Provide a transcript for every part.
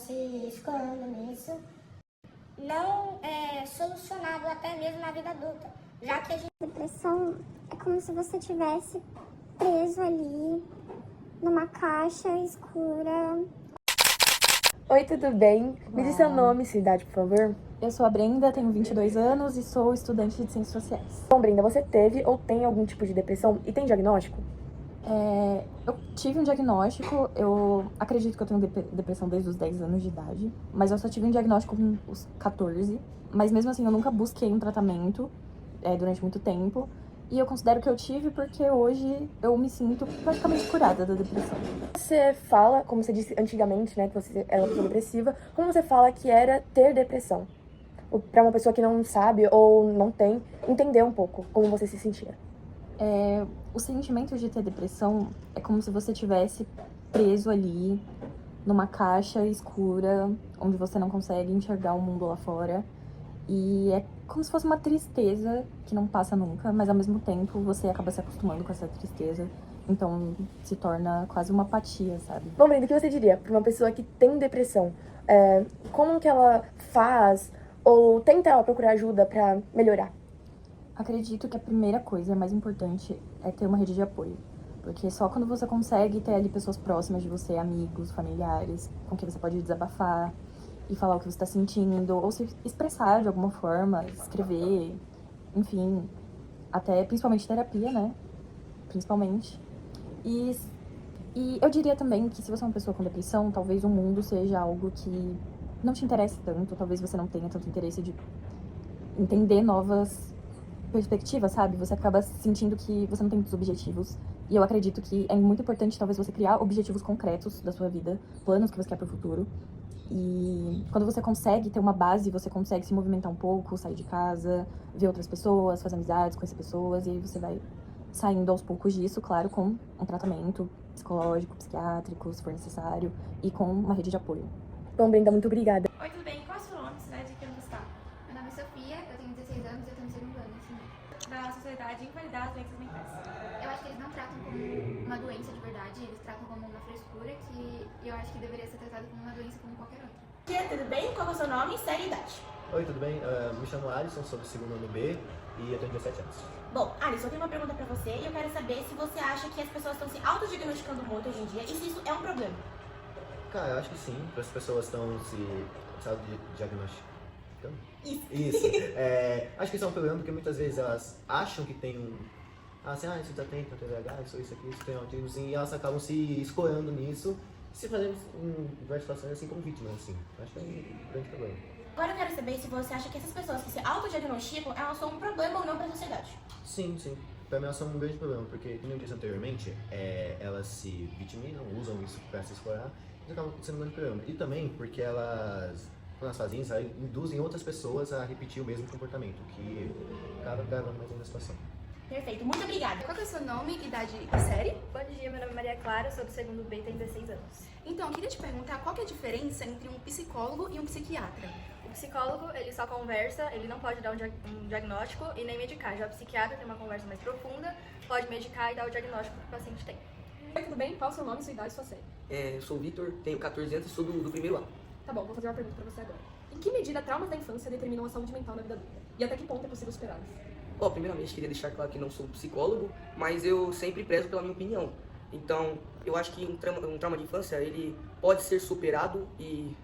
se escorando nisso, não é solucionado até mesmo na vida adulta, já que a gente... Depressão é como se você tivesse preso ali numa caixa escura. Oi, tudo bem? Me diz seu nome e sua idade, por favor. Eu sou a Brenda, tenho 22 anos e sou estudante de Ciências Sociais. Bom, Brenda, você teve ou tem algum tipo de depressão e tem diagnóstico? Eu tive um diagnóstico, eu acredito que eu tenho depressão desde os 10 anos de idade, mas eu só tive um diagnóstico com os 14, mas mesmo assim eu nunca busquei um tratamento durante muito tempo, e eu considero que eu tive porque hoje eu me sinto praticamente curada da depressão. Você fala, como você disse antigamente, né, que você era uma pessoa depressiva, como você fala que era ter depressão? Pra uma pessoa que não sabe ou não tem, entender um pouco como você se sentia. O sentimento de ter depressão é como se você estivesse preso ali numa caixa escura, onde você não consegue enxergar o mundo lá fora. E é como se fosse uma tristeza que não passa nunca, mas ao mesmo tempo você acaba se acostumando com essa tristeza. Então se torna quase uma apatia, sabe? Bom, Brenda, o que você diria pra uma pessoa que tem depressão? Como que ela faz ou tenta ela procurar ajuda pra melhorar? Acredito que a primeira coisa, a mais importante, é ter uma rede de apoio. Porque só quando você consegue ter ali pessoas próximas de você, amigos, familiares, com quem você pode desabafar e falar o que você está sentindo, ou se expressar de alguma forma, escrever, enfim, até principalmente terapia, né? Principalmente. E eu diria também que se você é uma pessoa com depressão, talvez o mundo seja algo que não te interesse tanto, talvez você não tenha tanto interesse de entender novas perspectiva, sabe? Você acaba sentindo que você não tem muitos objetivos. E eu acredito que é muito importante, talvez, você criar objetivos concretos da sua vida, planos que você quer pro futuro. E quando você consegue ter uma base, você consegue se movimentar um pouco, sair de casa, ver outras pessoas, fazer amizades, conhecer pessoas, e aí você vai saindo aos poucos disso, claro, com um tratamento psicológico, psiquiátrico, se for necessário, e com uma rede de apoio. Bom, Brenda, muito obrigada. Oi, tudo bem? Qual é o seu nome, cidade e que ano você está? Meu nome é Sofia, eu tenho 16 anos e eu estou no segundo ano ensino médio. Da sociedade invalidar as doenças mentais. Eu acho que eles não tratam como uma doença de verdade, eles tratam como uma frescura que eu acho que deveria ser tratada como uma doença como qualquer outra. Tia, tudo bem? Qual é o seu nome, série e idade? Oi, tudo bem? Me chamo Alisson, sou do segundo ano B e eu tenho 17 anos. Bom, Alisson, eu tenho uma pergunta pra você e eu quero saber se você acha que as pessoas estão se autodiagnosticando muito hoje em dia e se isso é um problema. Cara, eu acho que sim, as pessoas estão se diagnosticando. Isso. Acho que isso é um problema porque muitas vezes elas acham que tem um... isso desatento, tem TDAH, isso aqui, isso tem autismo, e elas acabam se escorando nisso, se fazendo em várias situações assim como vítimas, assim. Acho que é um grande problema. Agora eu quero saber se você acha que essas pessoas que se autodiagnosticam, elas são um problema ou não pra sociedade. Sim. Pra mim elas são um grande problema, porque, como eu disse anteriormente, elas se vitimizam, usam isso pra se escorar, e acabam sendo um grande problema. E também porque elas, quando elas fazem isso, elas induzem outras pessoas a repetir o mesmo comportamento, que acaba gravando mais ainda a situação. Perfeito, muito obrigada. Qual que é o seu nome, idade e série? Bom dia, meu nome é Maria Clara, sou do segundo B e tenho 16 anos. Então, eu queria te perguntar qual que é a diferença entre um psicólogo e um psiquiatra? O psicólogo, ele só conversa, ele não pode dar um diagnóstico e nem medicar. Já o psiquiatra tem uma conversa mais profunda, pode medicar e dar o diagnóstico que o paciente tem. Oi, tudo bem? Qual é o seu nome, sua idade e sua série? Eu sou o Vitor, tenho 14 anos e sou do primeiro ano. Tá bom, vou fazer uma pergunta pra você agora. Em que medida traumas da infância determinam a saúde mental na vida adulta? E até que ponto é possível superá-los? Primeiramente, queria deixar claro que não sou psicólogo, mas eu sempre prezo pela minha opinião. Então, eu acho que um trauma de infância, ele pode ser superado e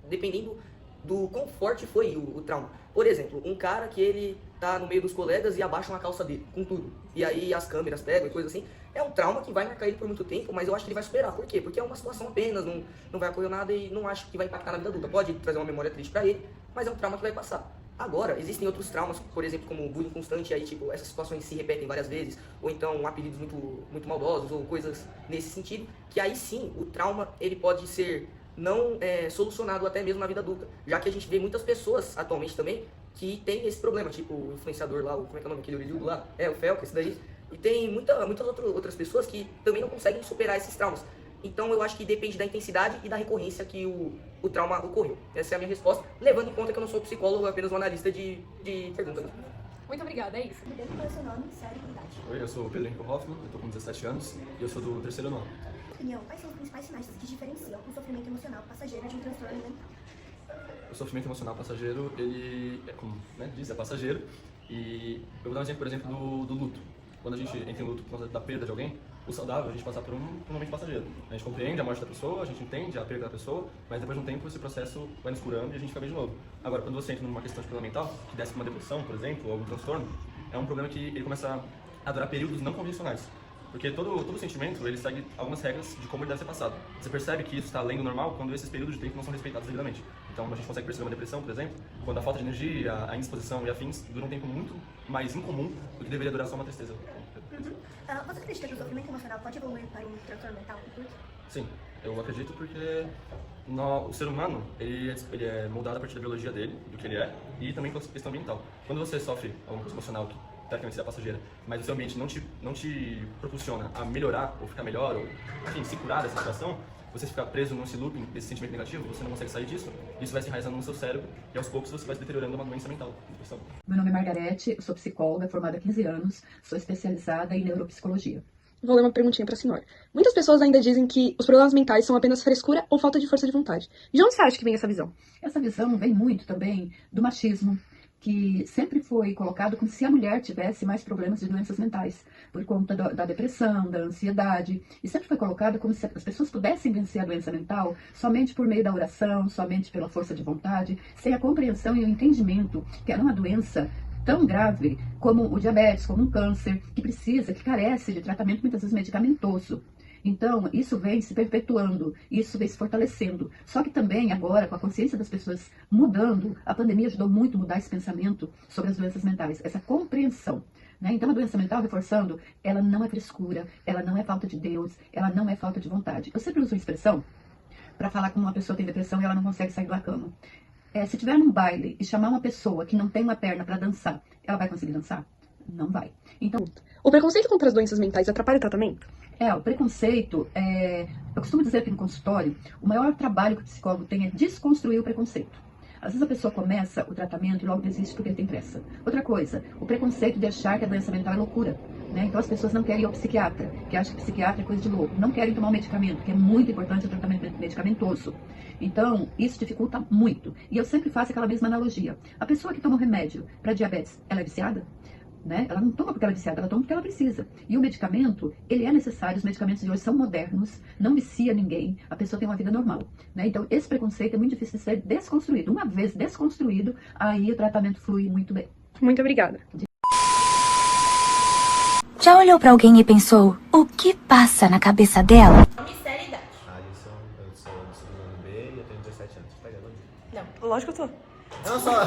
dependendo do quão forte foi o trauma. Por exemplo, um cara que ele tá no meio dos colegas e abaixam a calça dele, com tudo. E aí as câmeras pegam e coisa assim. É um trauma que vai marcar ele por muito tempo, mas eu acho que ele vai superar. Por quê? Porque é uma situação apenas, não vai ocorrer nada e não acho que vai impactar na vida adulta. Pode trazer uma memória triste pra ele, mas é um trauma que vai passar. Agora, existem outros traumas, por exemplo, como bullying constante, aí tipo, essas situações se repetem várias vezes, ou então apelidos muito maldosos, ou coisas nesse sentido, que aí sim, o trauma, ele pode ser não solucionado até mesmo na vida adulta, já que a gente vê muitas pessoas atualmente também que tem esse problema, tipo o influenciador lá, como é que é o nome, aquele orelhudo lá, o Felca, esse daí, e tem muitas outras pessoas que também não conseguem superar esses traumas. Então eu acho que depende da intensidade e da recorrência que o trauma ocorreu. Essa é a minha resposta, levando em conta que eu não sou psicólogo, apenas um analista de perguntas. Muito obrigada, é isso. Qual é o seu nome, série e idade? Oi, eu sou o Pedro Henrique Hoffman, eu tô com 17 anos e eu sou do terceiro ano. opinião, quais são os principais sinais que diferenciam o sofrimento emocional passageiro de um transtorno mental? O sofrimento emocional passageiro, ele é, como diz, é passageiro. E eu vou dar um exemplo, por exemplo, do luto. Quando a gente entra em luto por causa da perda de alguém, o saudável é a gente passar por um momento passageiro. A gente compreende a morte da pessoa, a gente entende a perda da pessoa, mas depois de um tempo esse processo vai nos curando e a gente fica bem de novo. Agora, quando você entra numa questão de problema mental, que desce para uma depressão, por exemplo, ou algum transtorno, é um problema que ele começa a durar períodos não convencionais. Porque todo sentimento, ele segue algumas regras de como ele deve ser passado. Você percebe que isso está além do normal quando esses períodos de tempo não são respeitados devidamente. Então, a gente consegue perceber uma depressão, por exemplo, quando a falta de energia, a indisposição e afins duram um tempo muito mais incomum do que deveria durar só uma tristeza. Você acredita que o sofrimento emocional pode evoluir para um transtorno mental? Sim, eu acredito porque o ser humano, ele é moldado a partir da biologia dele, do que ele é, e também com a questão ambiental. Quando você sofre alguma coisa emocional que tecnicamente seria passageira, mas o seu ambiente não te propulsiona a melhorar ou ficar melhor, ou enfim, se curar dessa situação, você ficar preso nesse looping, desse sentimento negativo, você não consegue sair disso, isso vai se enraizando no seu cérebro e aos poucos você vai se deteriorando uma doença mental, depressão. Meu nome é Margarete, eu sou psicóloga, formada há 15 anos, sou especializada em neuropsicologia. Vou ler uma perguntinha pra senhora. Muitas pessoas ainda dizem que os problemas mentais são apenas frescura ou falta de força de vontade. De onde você acha que vem essa visão? Essa visão vem muito também do machismo, que sempre foi colocado como se a mulher tivesse mais problemas de doenças mentais, por conta da depressão, da ansiedade, e sempre foi colocado como se as pessoas pudessem vencer a doença mental somente por meio da oração, somente pela força de vontade, sem a compreensão e o entendimento que era uma doença tão grave como o diabetes, como um câncer, que carece de tratamento muitas vezes medicamentoso. Então, isso vem se perpetuando, isso vem se fortalecendo. Só que também, agora, com a consciência das pessoas mudando, a pandemia ajudou muito a mudar esse pensamento sobre as doenças mentais, essa compreensão. Né? Então, a doença mental, reforçando, ela não é frescura, ela não é falta de Deus, ela não é falta de vontade. Eu sempre uso uma expressão para falar como uma pessoa tem depressão e ela não consegue sair da cama. Se tiver num baile e chamar uma pessoa que não tem uma perna para dançar, ela vai conseguir dançar? Não vai. Então, o preconceito contra as doenças mentais atrapalha o tratamento? O preconceito, eu costumo dizer aqui no consultório, o maior trabalho que o psicólogo tem é desconstruir o preconceito. Às vezes a pessoa começa o tratamento e logo desiste porque tem pressa. Outra coisa, o preconceito de achar que a doença mental é loucura. Né? Então as pessoas não querem ir ao psiquiatra, que acham que psiquiatra é coisa de louco. Não querem tomar um medicamento, que é muito importante o tratamento medicamentoso. Então, isso dificulta muito. E eu sempre faço aquela mesma analogia. A pessoa que toma um remédio para diabetes, ela é viciada? Né? Ela não toma porque ela é viciada, ela toma porque ela precisa. E o medicamento, ele é necessário, os medicamentos de hoje são modernos, não vicia ninguém, a pessoa tem uma vida normal. Né? Então, esse preconceito é muito difícil de ser desconstruído. Uma vez desconstruído, aí o tratamento flui muito bem. Muito obrigada. Já olhou pra alguém e pensou, o que passa na cabeça dela? Mistério e idade. Alisson, eu sou do segundo ano B e eu tenho 17 anos. Tá gravando? Não. Lógico que eu tô. Não, só...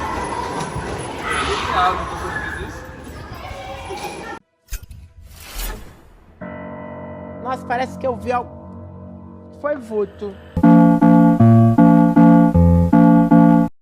Nossa, parece que eu vi algo. Foi vulto.